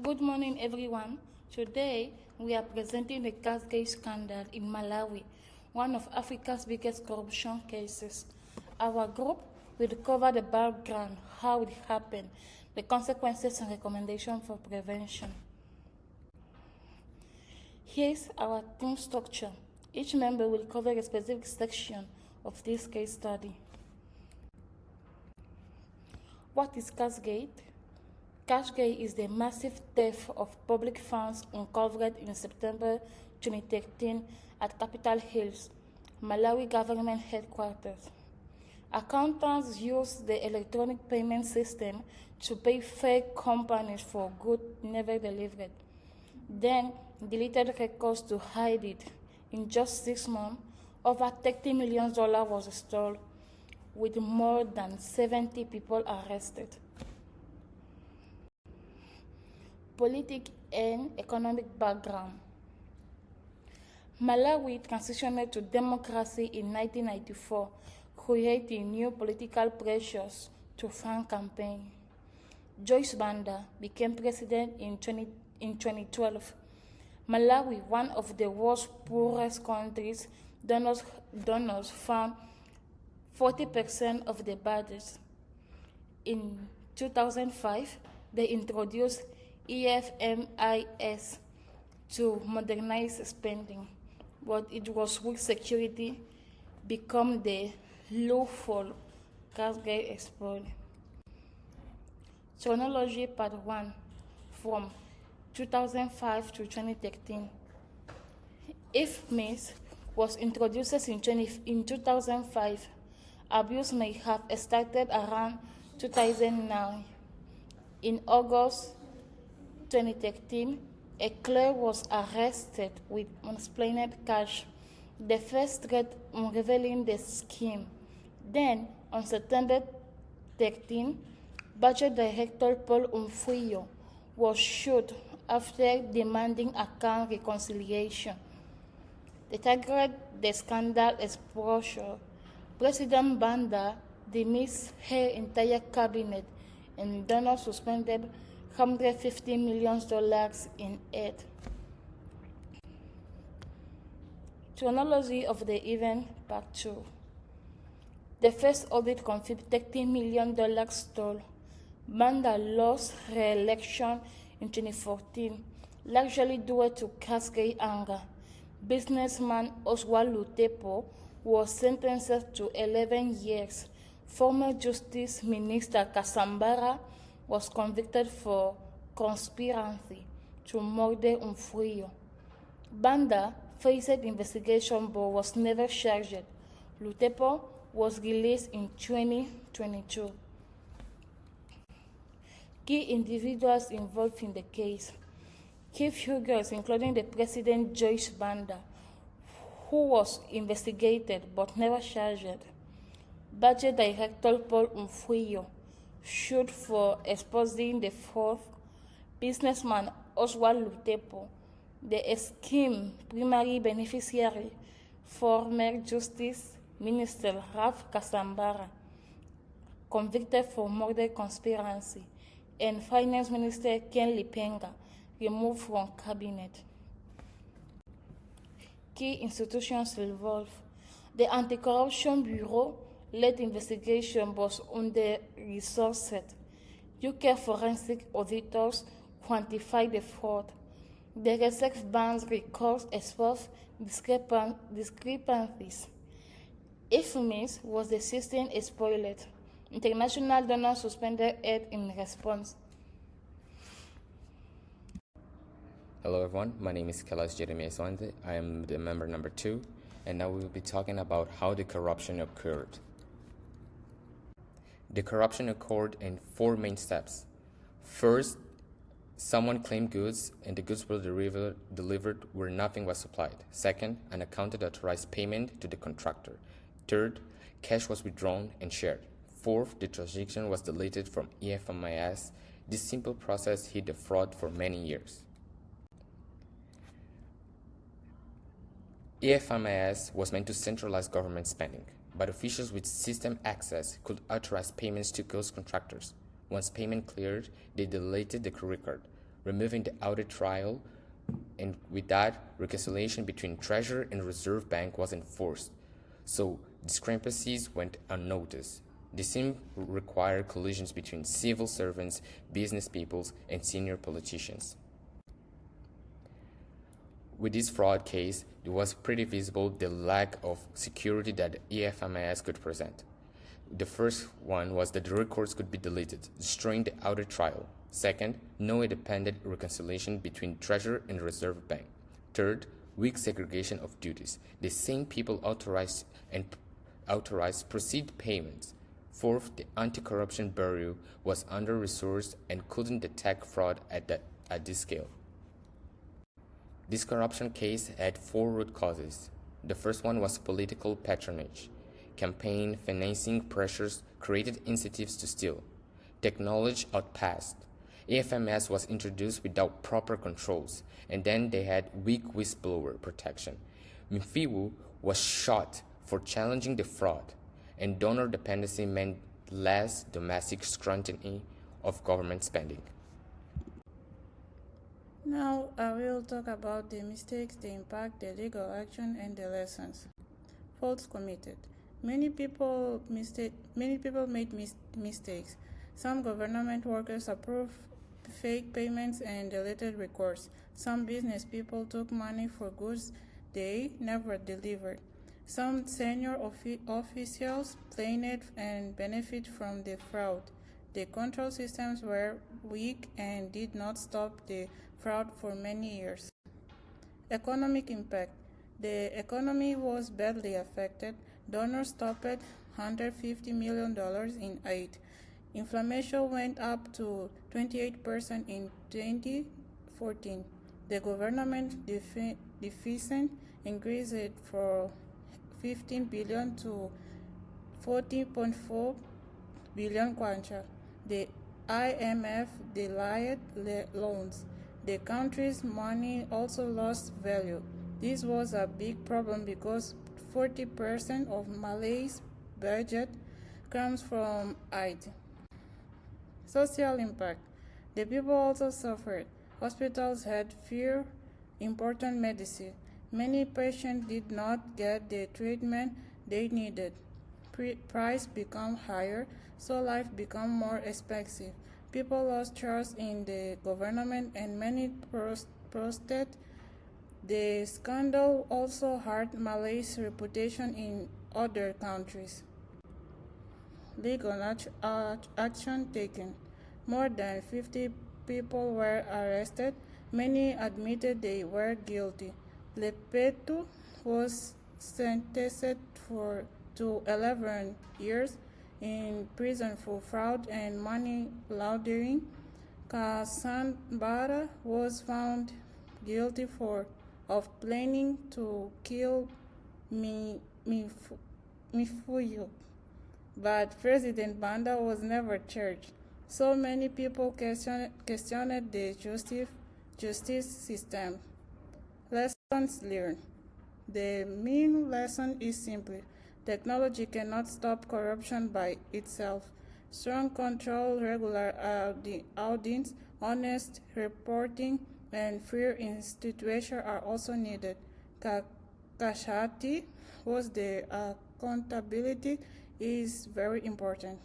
Good morning, everyone. Today, we are presenting the Cashgate Scandal in Malawi, one of Africa's biggest corruption cases. Our group will cover the background, how it happened, the consequences, and recommendations for prevention. Here's our team structure. Each member will cover a specific section of this case study. What is Cashgate? Cashgate is the massive theft of public funds uncovered in September 2013 at Capitol Hill's Malawi government headquarters. Accountants used the electronic payment system to pay fake companies for goods never delivered, then deleted records to hide it. In just 6 months, over $30 million was stolen, with more than 70 people arrested. Political and economic background. Malawi transitioned to democracy in 1994, creating new political pressures to fund campaign. Joyce Banda became president in 2012. Malawi, one of the world's poorest countries, donors fund 40% of the budget. In 2005, they introduced EFMIS to modernize spending, but it was weak security become the loophole Cashgate exploited. Chronology Part 1 from 2005 to 2013. IFMIS was introduced in 2005. Abuse may have started around 2009. In August 2013, a clerk was arrested with unexplained cash, the first threat revealing the scheme. Then, on September 13, Budget Director Paul Umfuyo was shot after demanding account reconciliation. To target the scandal exposure, President Banda dismissed her entire cabinet and donors suspended $150 million in aid. Chronology of the event, Part 2. The first audit confirmed $30 million stolen. Banda lost re-election in 2014, largely due to Cashgate anger. Businessman Oswald Lutepo was sentenced to 11 years. Former Justice Minister Kasambara was convicted for conspiracy to murder Umfuyo. Banda faced investigation but was never charged. Lutepo was released in 2022. Key individuals involved in the case. Key figures including the President Joyce Banda, who was investigated but never charged. Budget Director Paul Umfuyo, sued for exposing the fraud. Businessman Oswald Lutepo, the scheme primary beneficiary, former Justice Minister Ralph Kasambara, convicted for murder conspiracy, and Finance Minister Ken Lipenga, removed from cabinet. Key institutions involved. The Anticorruption Bureau led investigation was under-resourced. UK forensic auditors quantified the fraud. The Reserve Bank's records exposed discrepancies. IFMIS was the system exploited. International donors suspended aid in response. Hello everyone, my name is Kailash Jeremiah Swante. I am the member number 2, and now we will be talking about how the corruption occurred. The corruption occurred in 4 main steps. First, someone claimed goods and the goods were delivered where nothing was supplied. Second, an accountant authorized payment to the contractor. Third, cash was withdrawn and shared. Fourth, the transaction was deleted from EFMIS. This simple process hid the fraud for many years. EFMIS was meant to centralize government spending, but officials with system access could authorize payments to ghost contractors. Once payment cleared, they deleted the record. removing the audit trail, and with that, reconciliation between Treasury and Reserve Bank was enforced, so discrepancies went unnoticed. This seemed to require collisions between civil servants, business people, and senior politicians. With this fraud case, it was pretty visible the lack of security that EFMIS could present. The first one was that the records could be deleted, destroying the audit trail. Second, no independent reconciliation between Treasury and Reserve Bank. Third, weak segregation of duties. The same people authorized proceed payments. Fourth, the Anticorruption Bureau was under-resourced and couldn't detect fraud at this scale. This corruption case had 4 root causes. The first one was political patronage. Campaign financing pressures created incentives to steal. Technology outpassed. AFMS was introduced without proper controls, and then they had weak whistleblower protection. Mfiwu was shot for challenging the fraud, and donor dependency meant less domestic scrutiny of government spending. Now I will talk about the mistakes, the impact, the legal action, and the lessons. Faults committed. Many people made mistakes. Some government workers approved fake payments and deleted records. Some business people took money for goods they never delivered. Some senior officials planned and benefited from the fraud. The control systems were weak and did not stop the fraud for many years. Economic impact. The economy was badly affected. Donors stopped $150 million in aid. Inflation went up to 28% in 2014. The government deficit increased from 15 billion to 14.4 billion kwacha. The IMF delayed loans. The country's money also lost value. This was a big problem because 40% of Malawi's budget comes from aid. Social impact. The people also suffered. Hospitals had fewer important medicine. Many patients did not get the treatment they needed. Price became higher, so life became more expensive. People lost trust in the government and many protested. The scandal also hurt Malawi's reputation in other countries. Legal action taken. More than 50 people were arrested. Many admitted they were guilty. Lepetu was sentenced to 11 years in prison for fraud and money laundering. Kasambara was found guilty of planning to kill Miffuyu, but President Banda was never charged. So many people questioned the justice system. Lessons learned. The main lesson is simple. Technology cannot stop corruption by itself. Strong control, regular audits, honest reporting, and fair institutions are also needed. Kashati was the accountability is very important.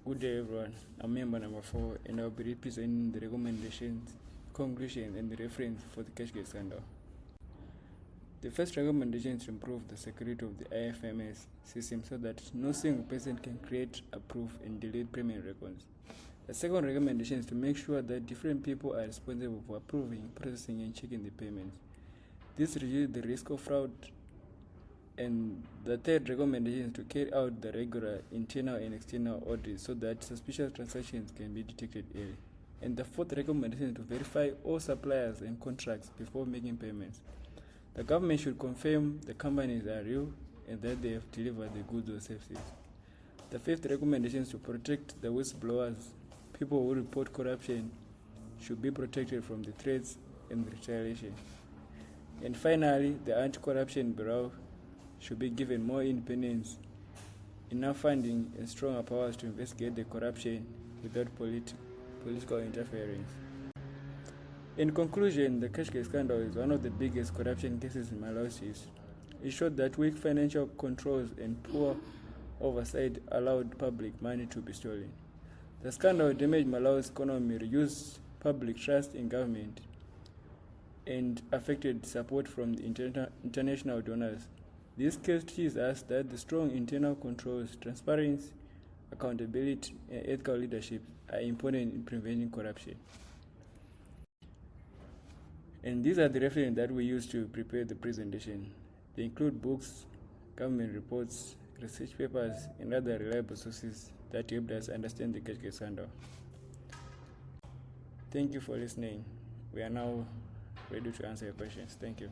Good day, everyone. I'm member number 4, and I'll be representing the recommendations, conclusions, and the reference for the Cashgate Scandal. The first recommendation is to improve the security of the IFMS system so that no single person can create, approve, and delete payment records. The second recommendation is to make sure that different people are responsible for approving, processing, and checking the payments. This reduces the risk of fraud. And the third recommendation is to carry out the regular internal and external audits so that suspicious transactions can be detected early. And the fourth recommendation is to verify all suppliers and contracts before making payments. The government should confirm the companies are real and that they have delivered the goods or services. The fifth recommendation is to protect the whistleblowers. People who report corruption should be protected from the threats and retaliation. And finally, the Anticorruption Bureau should be given more independence enough funding, and stronger powers to investigate the corruption without political interference. In conclusion, the Cashgate Scandal is one of the biggest corruption cases in Malawi's history. It showed that weak financial controls and poor oversight allowed public money to be stolen. The scandal damaged Malawi's economy, reduced public trust in government, and affected support from the international donors. This case teaches us that the strong internal controls, transparency, accountability, and ethical leadership are important in preventing corruption. And these are the references that we use to prepare the presentation. They include books, government reports, research papers, and other reliable sources that helped us understand the Cashgate Scandal. Thank you for listening. We are now ready to answer your questions. Thank you.